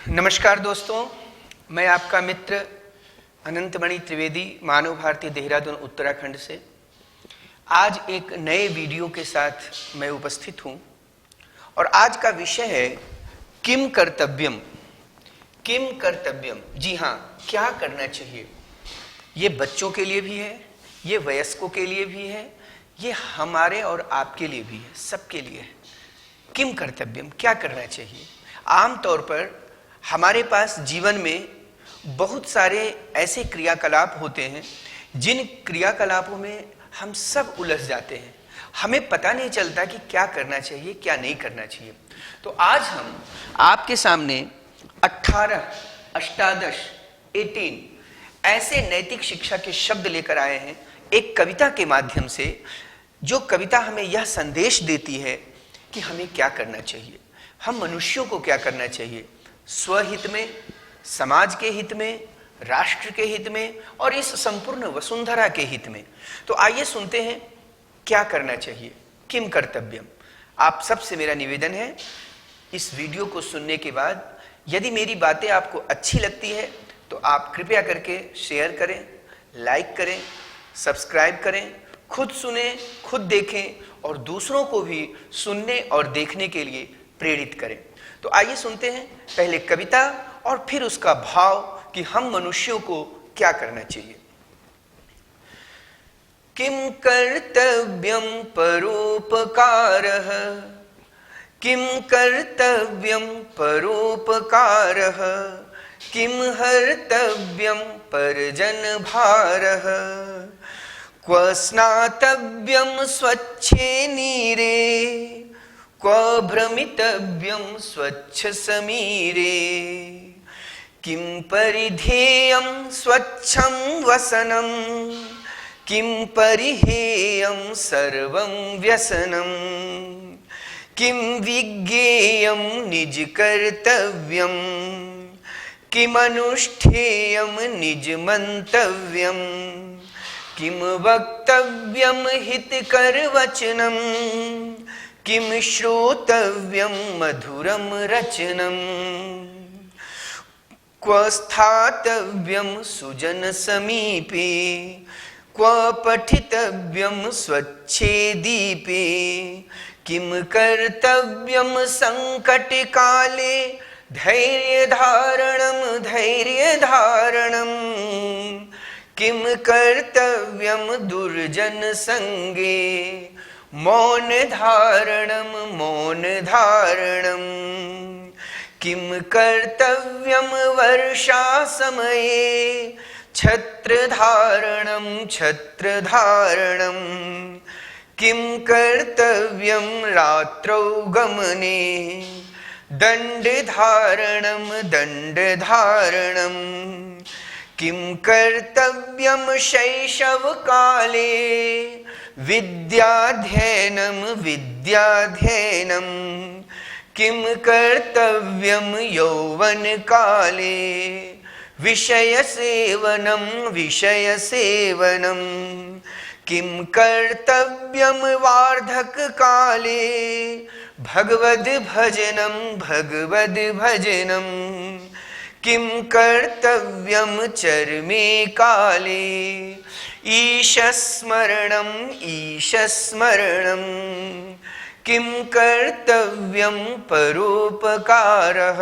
नमस्कार दोस्तों, मैं आपका मित्र अनंतमणि त्रिवेदी, मानव भारती, देहरादून, उत्तराखंड से आज एक नए वीडियो के साथ मैं उपस्थित हूं और आज का विषय है किम कर्तव्यम। किम कर्तव्यम, जी हाँ, क्या करना चाहिए। ये बच्चों के लिए भी है, ये वयस्कों के लिए भी है, ये हमारे और आपके लिए भी है, सबके लिए है। किम कर्तव्यम, क्या करना चाहिए। आमतौर पर हमारे पास जीवन में बहुत सारे ऐसे क्रियाकलाप होते हैं जिन क्रियाकलापों में हम सब उलझ जाते हैं। हमें पता नहीं चलता कि क्या करना चाहिए, क्या नहीं करना चाहिए। तो आज हम आपके सामने 18, अष्टादश, 18 ऐसे नैतिक शिक्षा के शब्द लेकर आए हैं एक कविता के माध्यम से, जो कविता हमें यह संदेश देती है कि हमें क्या करना चाहिए, हम मनुष्यों को क्या करना चाहिए, स्वहित में, समाज के हित में, राष्ट्र के हित में और इस संपूर्ण वसुंधरा के हित में। तो आइए सुनते हैं क्या करना चाहिए, किम कर्तव्यम। आप सबसे मेरा निवेदन है, इस वीडियो को सुनने के बाद यदि मेरी बातें आपको अच्छी लगती है तो आप कृपया करके शेयर करें, लाइक करें, सब्सक्राइब करें, खुद सुने, खुद देखें और दूसरों को भी सुनने और देखने के लिए प्रेरित करें। तो आइए सुनते हैं पहले कविता और फिर उसका भाव कि हम मनुष्यों को क्या करना चाहिए। किम कर्तव्यम परोपकारः, किम कर्तव्यम परोपकारः, किम हर्तव्यम परिजनभारः, क्व स्नातव्यम स्वच्छे नीरे, क्व भ्रमितव्यम स्वच्छ समीरे, किम परिधेयं स्वच्छं वसनं, किम परिहेयं सर्वं व्यसनं, किम विज्ञेयं निज कर्तव्यं, किम अनुष्ठेयं निज मंतव्यं, किम वक्तव्यं हितकर वचनं, किम श्रोतव्यं मधुरं रचनं, क्व स्थातव्यं सुजन समीपे, क्व पठितव्यं स्वच्छे दीपे, किम कर्तव्यं संकट काले धैर्य धारणं, किम कर्तव्यं दुर्जन संगे मौन धारणं, किम कर्तव्यं वर्षा समये छत्र धारणं, किम कर्तव्यं रात्रौ गमने दंड धारणं, किम कर्तव्यं शैशव काले विद्याध्ययनं, किम कर्तव्यं यौवन काले विषय सेवनं, किम कर्तव्यं वार्धक काले भगवद भजनं, किम कर्तव्यं चरमे काले ईशस्मरणं, किम कर्तव्यं परोपकारः,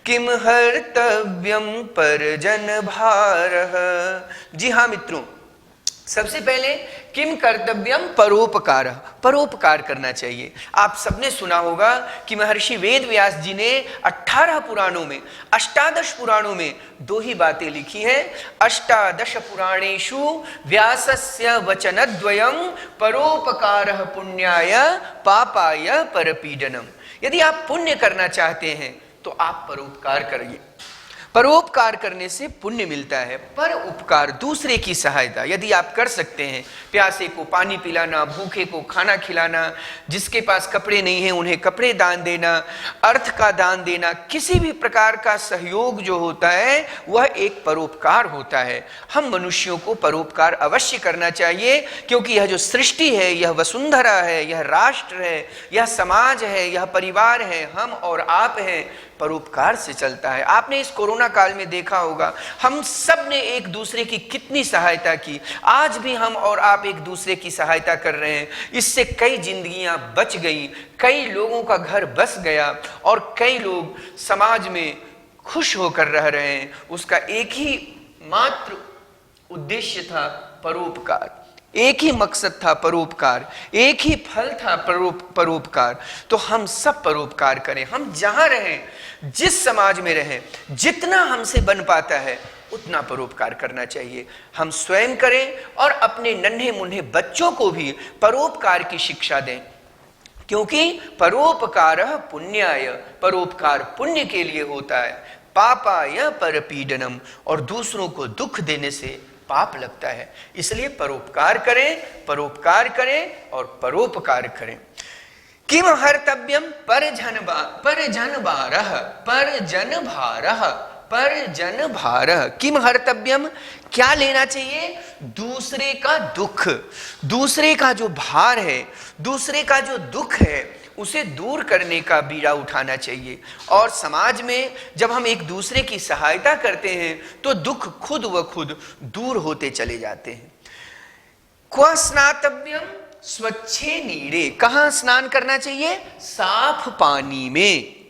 किम हर्तव्यं परिजनभारः। जी हाँ मित्रों, सबसे पहले किम कर्तव्यम परोपकारः, परोपकार करना चाहिए। आप सबने सुना होगा कि महर्षि वेद व्यास जी ने 18 पुराणों में, अष्टादश पुराणों में 2 ही बातें लिखी हैं। अष्टादश पुराणेषु व्यासस्य वचनद्वयं परोपकारः पुण्याय पापाय परपीडनम। यदि आप पुण्य करना चाहते हैं तो आप परोपकार करिए। परोपकार करने से पुण्य मिलता है। पर उपकार, दूसरे की सहायता यदि आप कर सकते हैं, प्यासे को पानी पिलाना, भूखे को खाना खिलाना, जिसके पास कपड़े नहीं हैं उन्हें कपड़े दान देना, अर्थ का दान देना, किसी भी प्रकार का सहयोग जो होता है वह एक परोपकार होता है। हम मनुष्यों को परोपकार अवश्य करना चाहिए, क्योंकि यह जो सृष्टि है, यह वसुंधरा है, यह राष्ट्र है, यह समाज है, यह परिवार है, हम और आप हैं, परोपकार से चलता है। आपने इस कोरोना काल में देखा होगा, हम सब ने एक दूसरे की कितनी सहायता की। आज भी हम और आप एक दूसरे की सहायता कर रहे हैं। इससे कई जिंदगियां बच गई, कई लोगों का घर बस गया और कई लोग समाज में खुश होकर रह रहे हैं। उसका एक ही मात्र उद्देश्य था, परोपकार। एक ही मकसद था, परोपकार। एक ही फल था, परोपकार। तो हम सब परोपकार करें। हम जहां रहें, जिस समाज में रहें, जितना हमसे बन पाता है उतना परोपकार करना चाहिए। हम स्वयं करें और अपने नन्हे मुन्ने बच्चों को भी परोपकार की शिक्षा दें, क्योंकि परोपकारः पुण्याय, परोपकार पुण्य के लिए होता है। पापाय परपीडनम, और दूसरों को दुख देने से पाप लगता है। इसलिए परोपकार करें, परोपकार करें और परोपकार करें। किम हर्तव्यम परजन भारः, किम हर्तव्यम, क्या लेना चाहिए? दूसरे का दुख, दूसरे का जो भार है, दूसरे का जो दुख है, उसे दूर करने का बीड़ा उठाना चाहिए। और समाज में जब हम एक दूसरे की सहायता करते हैं तो दुख खुद व खुद दूर होते चले जाते हैं। क्व स्नातव्यम स्वच्छे नीरे, कहां स्नान करना चाहिए? साफ पानी में।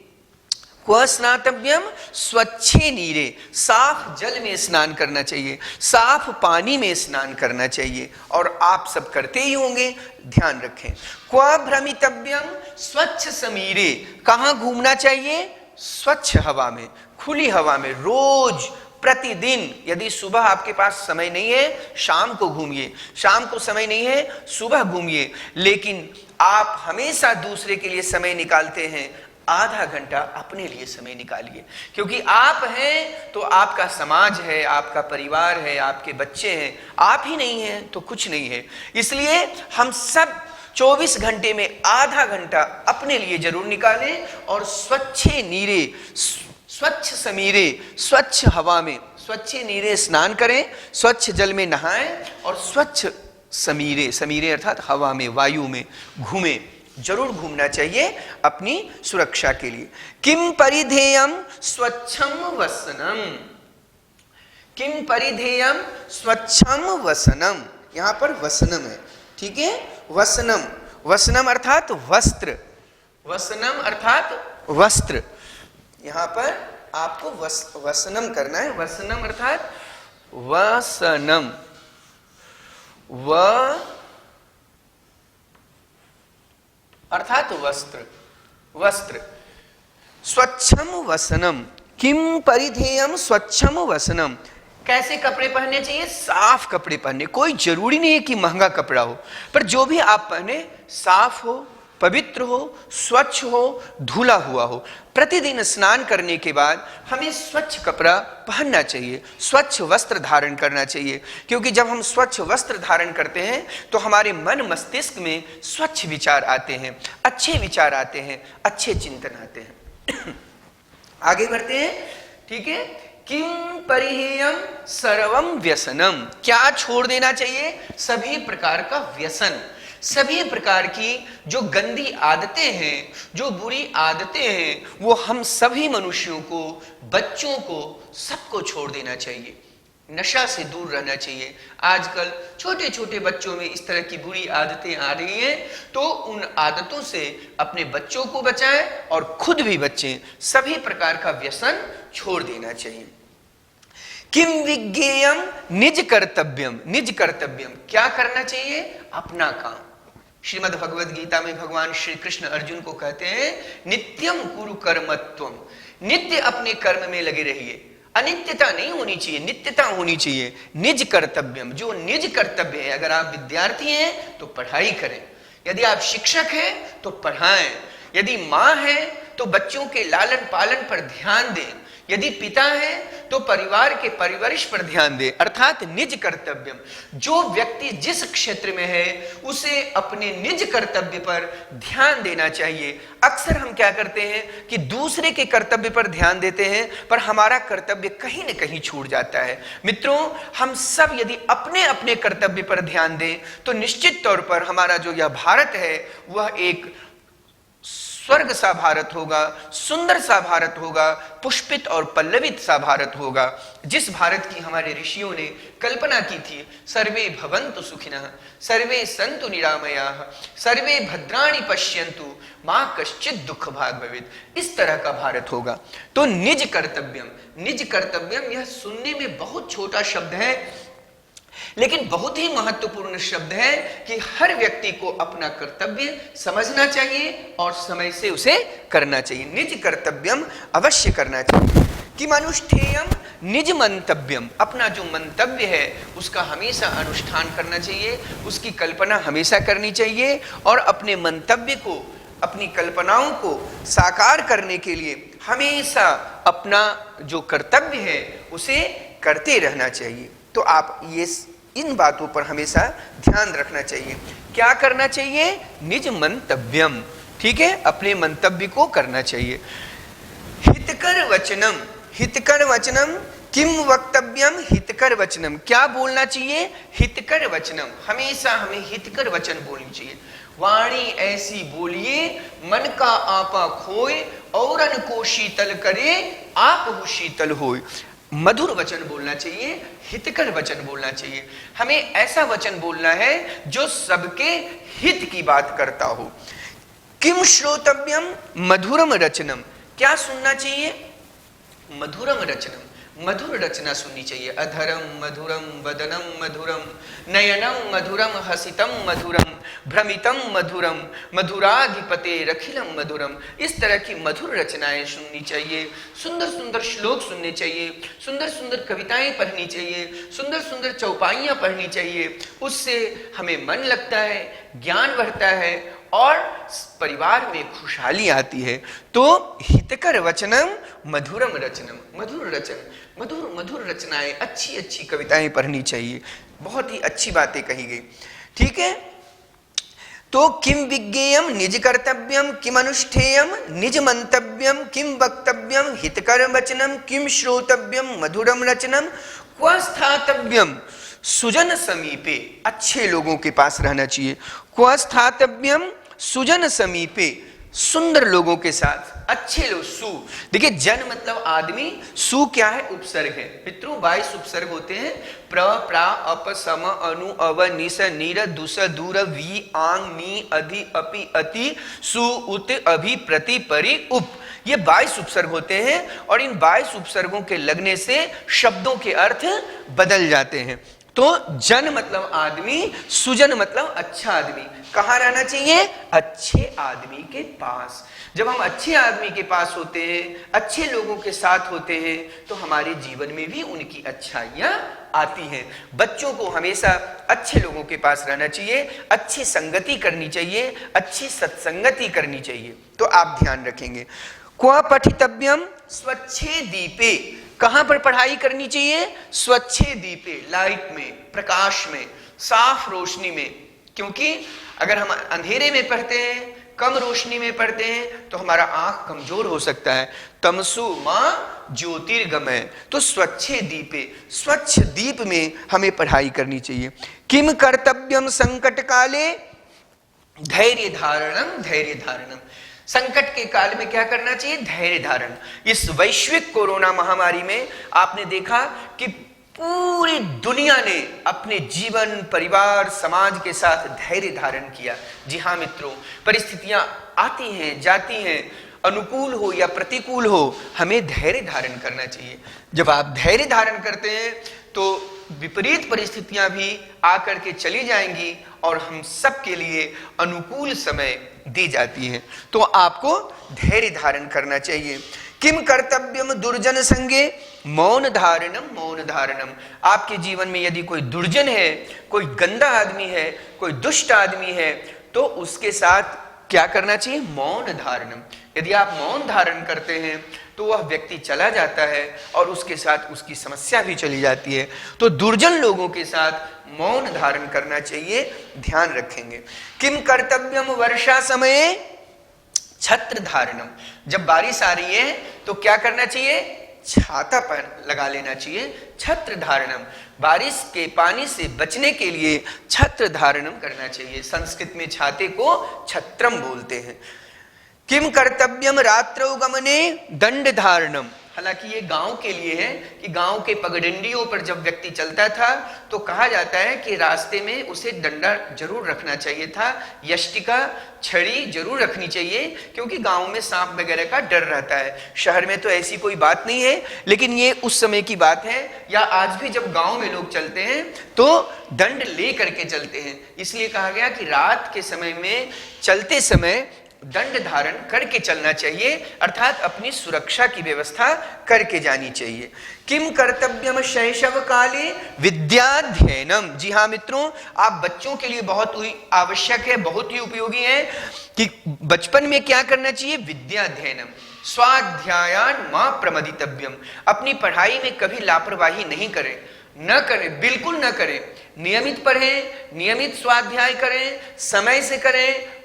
क्व स्नातव्यम स्वच्छे नीरे, साफ जल में स्नान करना चाहिए, साफ पानी में स्नान करना चाहिए। और आप सब करते ही होंगे, ध्यान रखें। क्व भ्रमितव्यम स्वच्छ समीरे, कहां घूमना चाहिए? स्वच्छ हवा में, खुली हवा में, रोज प्रतिदिन। यदि सुबह आपके पास समय नहीं है, शाम को घूमिए, शाम को समय नहीं है, सुबह घूमिए, लेकिन आप हमेशा दूसरे के लिए समय निकालते हैं, आधा घंटा अपने लिए समय निकालिए। क्योंकि आप हैं तो आपका समाज है, आपका परिवार है, आपके बच्चे हैं। आप ही नहीं हैं तो कुछ नहीं है। इसलिए हम सब 24 घंटे में आधा घंटा अपने लिए जरूर निकालें और स्वच्छे नीरे, स्वच्छ समीरे, स्वच्छ हवा में, स्वच्छे नीरे स्नान करें, स्वच्छ जल में नहाएं और स्वच्छ समीरे, समीरे अर्थात हवा में, वायु में घूमें। जरूर घूमना चाहिए अपनी सुरक्षा के लिए। किम परिधेयम स्वच्छम वसनम, किम परिधेयम स्वच्छम वसनम, यहां पर वसनम है, ठीक है? वसनम, वसनम अर्थात वस्त्र, वसनम अर्थात वस्त्र। यहां पर आपको वसनम करना है। वसनम अर्थात वसनम, अर्थात वस्त्र, वस्त्र। स्वच्छम वसनम, किम परिधेयम स्वच्छम वसनम, कैसे कपड़े पहनने चाहिए? साफ कपड़े पहनने। कोई जरूरी नहीं है कि महंगा कपड़ा हो, पर जो भी आप पहने साफ हो, पवित्र हो, स्वच्छ हो, धुला हुआ हो। प्रतिदिन स्नान करने के बाद हमें स्वच्छ कपड़ा पहनना चाहिए, स्वच्छ वस्त्र धारण करना चाहिए। क्योंकि जब हम स्वच्छ वस्त्र धारण करते हैं तो हमारे मन मस्तिष्क में स्वच्छ विचार आते हैं, अच्छे विचार आते हैं, अच्छे चिंतन आते हैं। आगे बढ़ते हैं, ठीक है? किम परिहेयम सर्वम व्यसनम, क्या छोड़ देना चाहिए? सभी प्रकार का व्यसन, सभी प्रकार की जो गंदी आदतें हैं, जो बुरी आदतें हैं, वो हम सभी मनुष्यों को, बच्चों को, सबको छोड़ देना चाहिए। नशा से दूर रहना चाहिए। आजकल छोटे छोटे बच्चों में इस तरह की बुरी आदतें आ रही हैं, तो उन आदतों से अपने बच्चों को बचाएं और खुद भी बचें। सभी प्रकार का व्यसन छोड़ देना चाहिए। किम विज्ञेयम निज कर्तव्यम, निज कर्तव्यम, क्या करना चाहिए? अपना काम। श्रीमद् भगवद गीता में भगवान श्री कृष्ण अर्जुन को कहते हैं, नित्यम कुरु कर्मत्वम, नित्य अपने कर्म में लगे रहिए। अनित्यता नहीं होनी चाहिए, नित्यता होनी चाहिए। निज कर्तव्यम, जो निज कर्तव्य है। अगर आप विद्यार्थी हैं तो पढ़ाई करें, यदि आप शिक्षक हैं तो पढ़ाएं, यदि माँ है तो बच्चों के लालन पालन पर ध्यान दें, यदि पिता है तो परिवार के परवरिश पर ध्यान दे, अर्थात निज कर्तव्यम। जो व्यक्ति जिस क्षेत्र में है उसे अपने निज कर्तव्य पर ध्यान देना चाहिए। अक्सर हम क्या करते हैं कि दूसरे के कर्तव्य पर ध्यान देते हैं, पर हमारा कर्तव्य कहीं न कहीं छूट जाता है। मित्रों, हम सब यदि अपने अपने कर्तव्य पर ध्यान दें तो निश्चित तौर पर हमारा जो यह भारत है वह एक स्वर्ग सा भारत होगा, सुंदर सा भारत होगा, पुष्पित और पल्लवित सा भारत होगा, जिस भारत की हमारे ऋषियों ने कल्पना की थी। सर्वे भवन्तु सुखिनः, सर्वे सन्तु निरामयाः, सर्वे भद्राणि पश्यन्तु, मां कश्चित् दुःख भाग् भवेत्। इस तरह का भारत होगा। तो निज कर्तव्यम, निज कर्तव्यम, यह सुनने में बहुत छोटा शब्द है लेकिन बहुत ही महत्वपूर्ण शब्द है कि हर व्यक्ति को अपना कर्तव्य समझना चाहिए और समय से उसे करना चाहिए। निज कर्तव्यम अवश्य करना चाहिए। कि मनुष्ठेयम निज मंतव्यम, अपना जो मंतव्य है उसका हमेशा अनुष्ठान करना चाहिए, उसकी कल्पना हमेशा करनी चाहिए और अपने मंतव्य को, अपनी कल्पनाओं को साकार करने के लिए हमेशा अपना जो कर्तव्य है उसे करते रहना चाहिए। तो आप ये इन बातों पर हमेशा ध्यान रखना चाहिए। क्या करना चाहिए? निज मंतव्यम, ठीक है, अपने मंतव्य को करना चाहिए। हितकर वचनम, हितकर वचनम, किम वक्तव्यम हितकर वचनम, क्या बोलना चाहिए? हितकर वचनम, हमेशा हमें हितकर वचन बोलनी चाहिए। वाणी ऐसी बोलिए मन का आपा खोए, औरन को शीतल करे आप हु शीतल होए। मधुर वचन बोलना चाहिए, हितकर वचन बोलना चाहिए। हमें ऐसा वचन बोलना है जो सबके हित की बात करता हो। किम श्रोतव्यम मधुरम रचनम, क्या सुनना चाहिए? मधुरम रचनम, मधुर रचना सुननी चाहिए। अधरम मधुरम वदनम मधुरम, नयनम मधुरम हसितम मधुरम, भ्रमितम मधुरम, मधुराधिपते रखिलम मधुरम। इस तरह की मधुर रचनाएं सुननी चाहिए। सुंदर सुंदर श्लोक सुनने चाहिए, सुंदर सुंदर कविताएं पढ़नी चाहिए, सुंदर सुंदर चौपाइयां पढ़नी चाहिए। उससे हमें मन लगता है, ज्ञान बढ़ता है और परिवार में खुशहाली आती है। तो हितकर वचनम मधुरम रचनम, मधुर रचन, मधुर मधुर रचनाएं, अच्छी अच्छी कविताएं पढ़नी चाहिए। बहुत ही अच्छी बातें कही गई, ठीक है। तो किम विज्ञेयम निज कर्तव्यम, किम अनुष्ठेयम निज मंतव्यम, किम वक्तव्यम हितकर वचनम, किम श्रोतव्यम मधुरम रचनम, क्व स्थातव्यम सुजन समीपे, अच्छे लोगों के पास रहना चाहिए। क्व स्थातव्यम सुजन समीपे, सुंदर लोगों के साथ, अच्छे लोग। सु, देखिए जन मतलब आदमी, सु क्या है? उपसर्ग है। मित्रों 22 उपसर्ग होते हैं। प्र, प्रा, अप, सम, अनु, अव, निस, नीर, दुस, दूर, वी, आंग, मी, अधि, अपि, अति, सु, उत, अभि, प्रति, परि, उप। ये 22 उपसर्ग होते हैं और इन 22 उपसर्गों के लगने से शब्दों के अर्थ बदल जाते हैं। तो जन मतलब आदमी, सुजन मतलब अच्छा आदमी। कहाँ रहना चाहिए? अच्छे आदमी के पास। जब हम अच्छे आदमी के पास होते हैं, अच्छे लोगों के साथ होते हैं, तो हमारे जीवन में भी उनकी अच्छाइयाँ आती हैं। बच्चों को हमेशा अच्छे लोगों के पास रहना चाहिए, अच्छी संगति करनी चाहिए, अच्छी सत्संगति करनी चाहिए। तो आप ध्यान रखेंगे। क्व पठितव्यम स्वच्छे दीपे, कहां पर पढ़ाई करनी चाहिए? स्वच्छे दीपे, लाइट में, प्रकाश में, साफ रोशनी में। क्योंकि अगर हम अंधेरे में पढ़ते हैं, कम रोशनी में पढ़ते हैं, तो हमारा आंख कमजोर हो सकता है। तमसु मां ज्योतिर्गमय, तो स्वच्छे दीपे, स्वच्छ दीप में हमें पढ़ाई करनी चाहिए। किम कर्तव्यम संकट काले धैर्य धारणम, धैर्य धारणम, संकट के काल में क्या करना चाहिए? धैर्य धारण। इस वैश्विक कोरोना महामारी में आपने देखा कि पूरी दुनिया ने अपने जीवन, परिवार, समाज के साथ धैर्य धारण किया। जी हाँ मित्रों, परिस्थितियां आती हैं, जाती हैं, अनुकूल हो या प्रतिकूल हो, हमें धैर्य धारण करना चाहिए। जब आप धैर्य धारण करते हैं तो विपरीत परिस्थितियां भी आकर के चली जाएंगी और हम सब के लिए अनुकूल समय दी जाती है। तो आपको धैर्य धारण करना चाहिए। किम कर्तव्यम दुर्जन संगे मौन धारणम, मौन धारणम। आपके जीवन में यदि कोई दुर्जन है, कोई गंदा आदमी है, कोई दुष्ट आदमी है, तो उसके साथ क्या करना चाहिए? मौन धारणम। यदि आप मौन धारण करते हैं तो वह व्यक्ति चला जाता है और उसके साथ उसकी समस्या भी चली जाती है। तो दुर्जन लोगों के साथ मौन धारण करना चाहिए, ध्यान रखेंगे। किम कर्तव्यम वर्षा समये? छत्र धारणम। जब बारिश आ रही है तो क्या करना चाहिए? छाता पर लगा लेना चाहिए, छत्र धारणम। बारिश के पानी से बचने के लिए छत्र धारणम करना चाहिए। संस्कृत में छाते को छत्रम बोलते हैं। किम कर्तव्यम रात्रौ गमने? दंड धारणम। हालांकि ये गांव के लिए है कि गांव के पगडंडियों पर जब व्यक्ति चलता था तो कहा जाता है कि रास्ते में उसे डंडा जरूर रखना चाहिए था, यष्टिका छड़ी जरूर रखनी चाहिए, क्योंकि गांव में सांप वगैरह का डर रहता है। शहर में तो ऐसी कोई बात नहीं है, लेकिन ये उस समय की बात है। या आज भी जब गांव में लोग चलते हैं तो दंड ले करके चलते हैं। इसलिए कहा गया कि रात के समय में चलते समय दंड धारण करके चलना चाहिए, अर्थात अपनी सुरक्षा की व्यवस्था करके जानी चाहिए। किम कर्तव्यम शैशव काले? विद्याध्ययनम। जी हाँ मित्रों, आप बच्चों के लिए बहुत ही आवश्यक है, बहुत ही उपयोगी है कि बचपन में क्या करना चाहिए? विद्याध्ययनम। स्वाध्यायान मा प्रमदितव्यम। अपनी पढ़ाई में कभी लापरवाही नहीं करें, न करें, बिल्कुल न करें। नियमित पढ़ें, नियमित स्वाध्याय करें, समय से करें,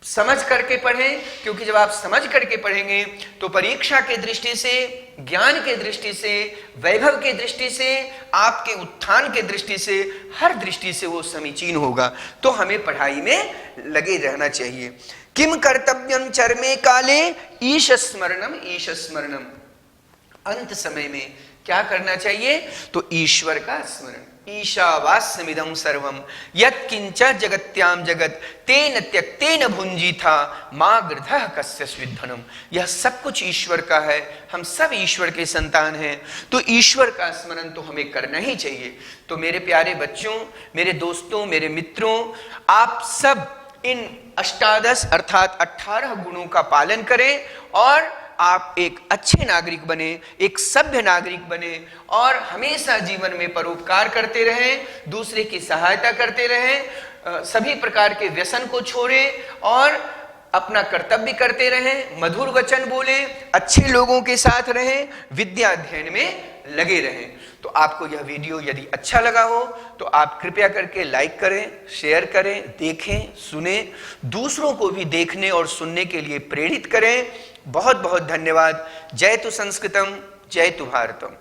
समझ करके पढ़ें, क्योंकि जब आप समझ करके पढ़ेंगे तो परीक्षा के दृष्टि से, ज्ञान के दृष्टि से, वैभव के दृष्टि से, आपके उत्थान के दृष्टि से, हर दृष्टि से वो समीचीन होगा। तो हमें पढ़ाई में लगे रहना चाहिए। किम कर्तव्यम चरमे काले? ईश स्मरणम। ईश स्मरणम। अंत समय में क्या करना चाहिए? तो ईश्वर का स्मरण। ईशावास्यमिदं सर्वम यत्किंच जगत्याम जगत तेन त्यक्तेन भुंजीथा मा गृधः कस्य स्विद्धनम। यह सब कुछ ईश्वर का है, हम सब ईश्वर के संतान हैं, तो ईश्वर का स्मरण तो हमें करना ही चाहिए। तो मेरे प्यारे बच्चों, मेरे दोस्तों, मेरे मित्रों, आप सब इन अष्टादश अर्थात 18 गुणों का पालन करें और आप एक अच्छे नागरिक बने, एक सभ्य नागरिक बने और हमेशा जीवन में परोपकार करते रहें, दूसरे की सहायता करते रहें, सभी प्रकार के व्यसन को छोड़ें और अपना कर्तव्य करते रहें, मधुर वचन बोलें, अच्छे लोगों के साथ रहें, विद्या अध्ययन में लगे रहें। तो आपको यह वीडियो यदि अच्छा लगा हो तो आप कृपया करके लाइक करें, शेयर करें, देखें, सुने, दूसरों को भी देखने और सुनने के लिए प्रेरित करें। बहुत बहुत धन्यवाद। जय तु संस्कृतम, जय तु भारतम।